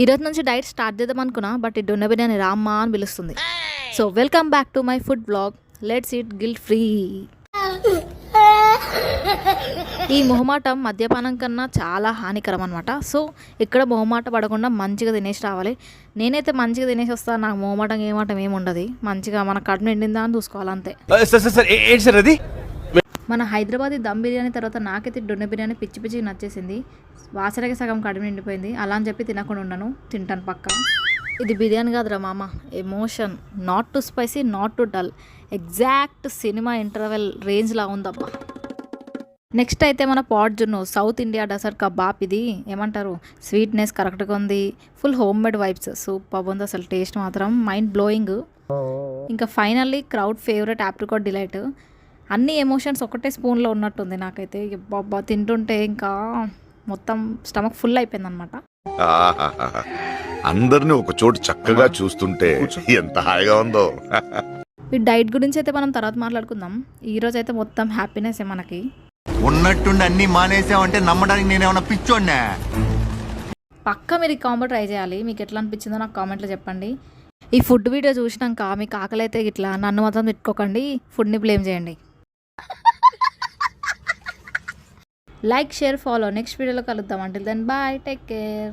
ఈరోజు నుంచి diet start చేద్దాం అనుకున్నా, బట్ ఈ డొన్న బిర్యానీ రామ్మా అని పిలుస్తుంది. So welcome back to my food blog. Let's eat guilt free. ఈ మొహమాటం మద్యపానం కన్నా చాలా హానికరం అనమాట. సో ఇక్కడ మొహమాట పడకుండా మంచిగా తినేసి రావాలి. నేనైతే మంచిగా తినేసి వస్తాను. నాకు మొహమాటం ఏమాటం ఏముండదు. మంచిగా మన కడుపు నిండిందా అని చూసుకోవాలి అంతే. మన హైదరాబాదీ దమ్ బిర్యానీ తర్వాత నాకైతే డొన్న బిర్యానీ పిచ్చి పిచ్చిగా నచ్చేసింది. వాసనకి సగం కడుపు నిండిపోయింది. అలా అని చెప్పి తినకుండా ఉండను, తింటాను పక్క. ఇది బిర్యానీ కాదురా మామ, emotion. Not too spicy, not too dull, exact cinema interval రేంజ్లా ఉందబ్బా. నెక్స్ట్ అయితే మన పాట్ జున్ను సౌత్ ఇండియా డెసర్ట్ కబాబ్. ఇది ఏమంటారు, స్వీట్నెస్ కరెక్ట్గా ఉంది, full home made vibes, super ఉంది అసలు. టేస్ట్ మాత్రం మైండ్ బ్లోయింగ్. ఇంకా finally crowd favourite apricot delight. అన్ని ఎమోషన్స్ ఒకటే స్పూన్లో ఉన్నట్టుంది నాకైతే. బాబా తింటుంటే ఇంకా మొత్తం స్టమక్ ఫుల్ అయిపోయింది అనమాట. అందరిని ఒక చోటు చక్కగా చూస్తుంటే ఎంత హాయిగా ఉందో. ఈ డైట్ గురించి అయితే మనం తర్వాత మాట్లాడుకుందాం. ఈరోజు అయితే మొత్తం హ్యాపీనెస్ మనకి. ఉన్నట్టుండి అన్ని మానేసావంటే నమ్మడానికి నేనేమన్నా పిచ్చోడ్నా? పక్క మీరు ఈ కాంబో ట్రై చేయాలి. మీకు ఎట్లా అనిపించిందో నాకు కామెంట్లో చెప్పండి. ఈ ఫుడ్ వీడియో చూసినాక మీకు ఆకలి అయితే ఇట్లా నన్ను మాత్రం తిట్టుకోకండి, ఫుడ్ని బ్లేమ్ చేయండి. Like, share, follow. నెక్స్ట్ వీడియోలో కలుద్దాం. Until then bye, take care.